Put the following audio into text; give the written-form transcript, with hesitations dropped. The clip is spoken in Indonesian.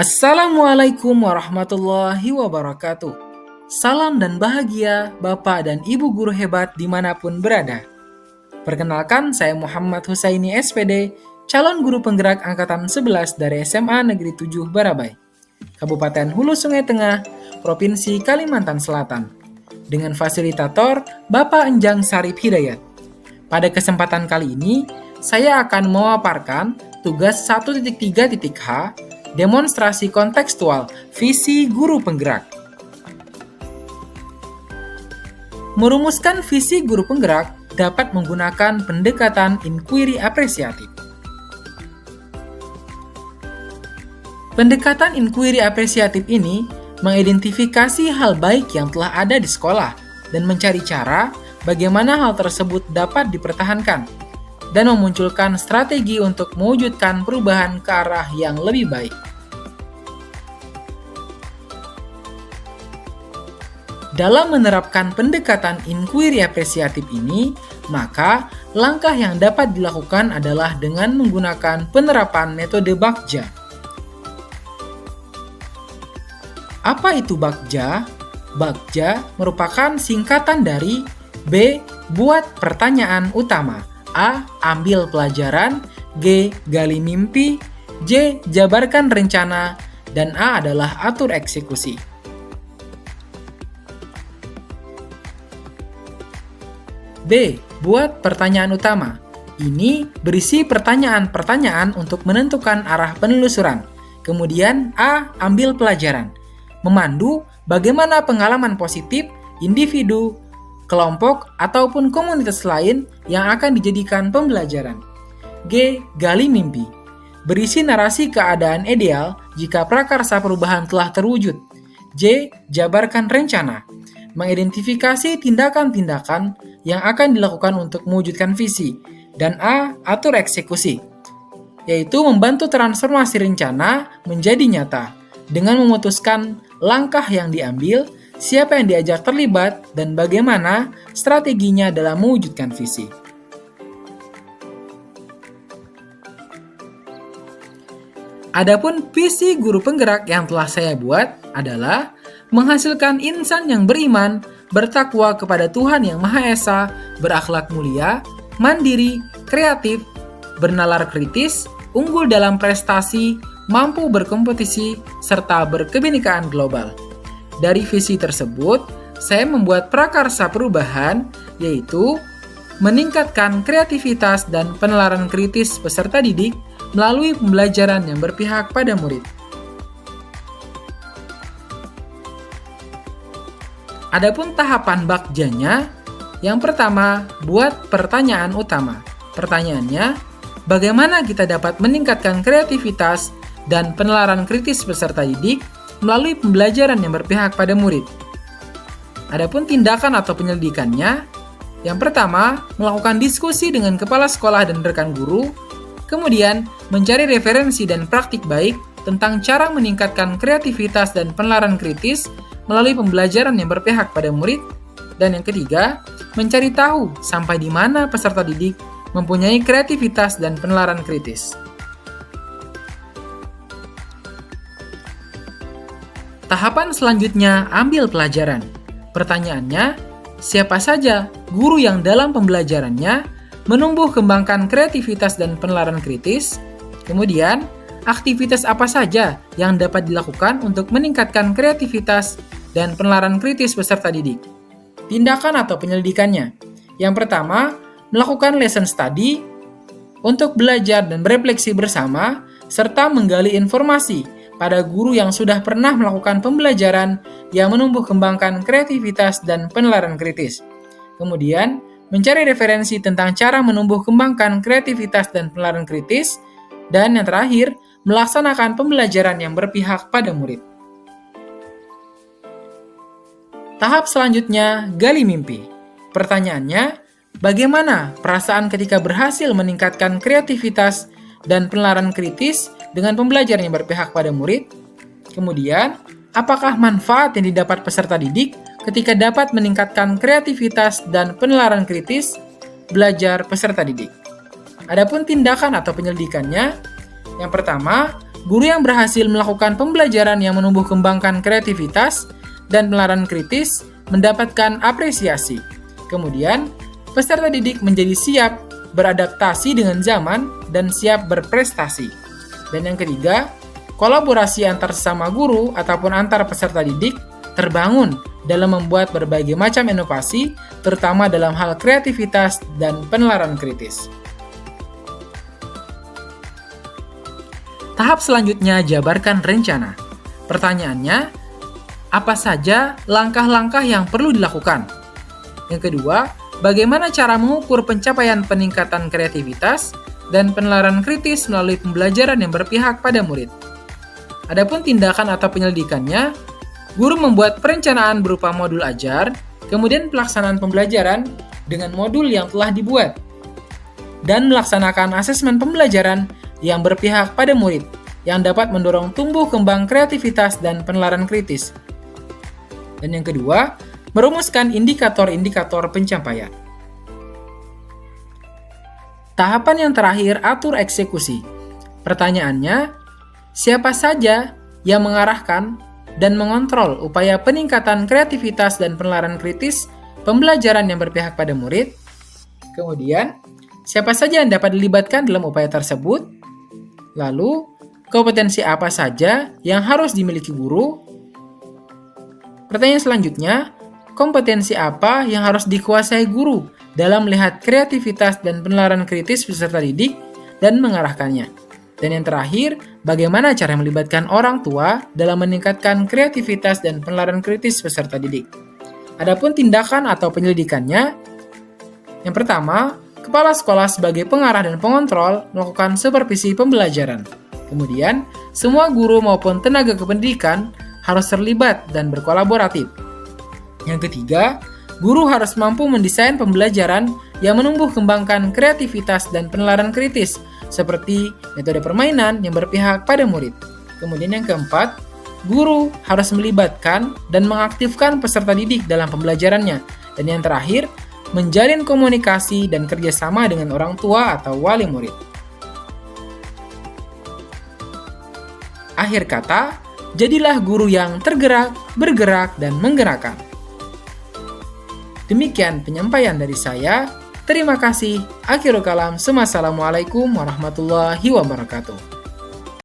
Assalamualaikum warahmatullahi wabarakatuh. Salam dan bahagia Bapak dan Ibu guru hebat dimanapun berada. Perkenalkan, saya Muhammad Husaini SPD, calon guru penggerak angkatan 11 dari SMA Negeri 7 Barabai, Kabupaten Hulu Sungai Tengah, Provinsi Kalimantan Selatan, dengan fasilitator Bapak Enjang Sarip Hidayat. Pada kesempatan kali ini, saya akan memaparkan tugas 1.3.h demonstrasi kontekstual visi guru penggerak. Merumuskan visi guru penggerak dapat menggunakan pendekatan inquiry apresiatif. Pendekatan inquiry apresiatif ini mengidentifikasi hal baik yang telah ada di sekolah dan mencari cara bagaimana hal tersebut dapat dipertahankan dan memunculkan strategi untuk mewujudkan perubahan ke arah yang lebih baik. Dalam menerapkan pendekatan inquiry apresiatif ini, maka langkah yang dapat dilakukan adalah dengan menggunakan penerapan metode Bagja. Apa itu Bagja? Bagja merupakan singkatan dari B. Buat pertanyaan utama, A. Ambil pelajaran, G. Gali mimpi, J. Jabarkan rencana, dan A adalah atur eksekusi. B. Buat pertanyaan utama. Ini berisi pertanyaan-pertanyaan untuk menentukan arah penelusuran. Kemudian A. Ambil pelajaran. Memandu bagaimana pengalaman positif individu, kelompok, ataupun komunitas lain yang akan dijadikan pembelajaran. G. Gali mimpi. Berisi narasi keadaan ideal jika prakarsa perubahan telah terwujud. J. Jabarkan rencana. Mengidentifikasi tindakan-tindakan yang akan dilakukan untuk mewujudkan visi. Dan A. Atur eksekusi, yaitu membantu transformasi rencana menjadi nyata dengan memutuskan langkah yang diambil, siapa yang diajak terlibat, dan bagaimana strateginya dalam mewujudkan visi. Adapun visi guru penggerak yang telah saya buat adalah menghasilkan insan yang beriman, bertakwa kepada Tuhan Yang Maha Esa, berakhlak mulia, mandiri, kreatif, bernalar kritis, unggul dalam prestasi, mampu berkompetisi, serta berkebinekaan global. Dari visi tersebut, saya membuat prakarsa perubahan, yaitu meningkatkan kreativitas dan penalaran kritis peserta didik melalui pembelajaran yang berpihak pada murid. Adapun tahapan Bagjanya, yang pertama, buat pertanyaan utama. Pertanyaannya, bagaimana kita dapat meningkatkan kreativitas dan penalaran kritis peserta didik melalui pembelajaran yang berpihak pada murid. Adapun tindakan atau penyelidikannya, yang pertama, melakukan diskusi dengan kepala sekolah dan rekan guru, kemudian mencari referensi dan praktik baik tentang cara meningkatkan kreativitas dan penalaran kritis melalui pembelajaran yang berpihak pada murid, dan yang ketiga, mencari tahu sampai di mana peserta didik mempunyai kreativitas dan penalaran kritis. Tahapan selanjutnya, ambil pelajaran. Pertanyaannya, siapa saja guru yang dalam pembelajarannya menumbuh kembangkan kreativitas dan penalaran kritis? Kemudian, aktivitas apa saja yang dapat dilakukan untuk meningkatkan kreativitas dan penalaran kritis peserta didik? Tindakan atau penyelidikannya. Yang pertama, melakukan lesson study untuk belajar dan berefleksi bersama, serta menggali informasi pada guru yang sudah pernah melakukan pembelajaran yang menumbuh kembangkan kreativitas dan penalaran kritis. Kemudian, mencari referensi tentang cara menumbuh kembangkan kreativitas dan penalaran kritis. Dan yang terakhir, melaksanakan pembelajaran yang berpihak pada murid. Tahap selanjutnya, gali mimpi. Pertanyaannya, bagaimana perasaan ketika berhasil meningkatkan kreativitas dan penalaran kritis dengan pembelajaran yang berpihak pada murid? Kemudian, apakah manfaat yang didapat peserta didik ketika dapat meningkatkan kreativitas dan penalaran kritis belajar peserta didik? Adapun tindakan atau penyelidikannya, yang pertama, guru yang berhasil melakukan pembelajaran yang menumbuh kembangkan kreativitas dan penalaran kritis mendapatkan apresiasi. Kemudian, peserta didik menjadi siap beradaptasi dengan zaman dan siap berprestasi. Dan yang ketiga, kolaborasi antar sesama guru ataupun antar peserta didik terbangun dalam membuat berbagai macam inovasi, terutama dalam hal kreativitas dan penalaran kritis. Tahap selanjutnya, jabarkan rencana. Pertanyaannya, apa saja langkah-langkah yang perlu dilakukan? Yang kedua, bagaimana cara mengukur pencapaian peningkatan kreativitas dan penalaran kritis melalui pembelajaran yang berpihak pada murid? Adapun tindakan atau penyelidikannya, guru membuat perencanaan berupa modul ajar, kemudian pelaksanaan pembelajaran dengan modul yang telah dibuat, dan melaksanakan asesmen pembelajaran yang berpihak pada murid, yang dapat mendorong tumbuh kembang kreativitas dan penalaran kritis. Dan yang kedua, merumuskan indikator-indikator pencapaian. Tahapan yang terakhir, atur eksekusi. Pertanyaannya, siapa saja yang mengarahkan dan mengontrol upaya peningkatan kreativitas dan penalaran kritis pembelajaran yang berpihak pada murid? Kemudian, siapa saja yang dapat dilibatkan dalam upaya tersebut? Lalu, kompetensi apa saja yang harus dimiliki guru? Pertanyaan selanjutnya, kompetensi apa yang harus dikuasai guru dalam melihat kreativitas dan penalaran kritis peserta didik dan mengarahkannya? Dan yang terakhir, bagaimana cara melibatkan orang tua dalam meningkatkan kreativitas dan penalaran kritis peserta didik? Adapun tindakan atau penyelidikannya, yang pertama, kepala sekolah sebagai pengarah dan pengontrol melakukan supervisi pembelajaran. Kemudian, semua guru maupun tenaga kependidikan harus terlibat dan berkolaboratif. Yang ketiga, guru harus mampu mendesain pembelajaran yang menumbuh kembangkan kreativitas dan penalaran kritis, seperti metode permainan yang berpihak pada murid. Kemudian yang keempat, guru harus melibatkan dan mengaktifkan peserta didik dalam pembelajarannya. Dan yang terakhir, menjalin komunikasi dan kerjasama dengan orang tua atau wali murid. Akhir kata, jadilah guru yang tergerak, bergerak, dan menggerakkan. Demikian penyampaian dari saya. Terima kasih. Akhirul kalam. Wassalamualaikum warahmatullahi wabarakatuh.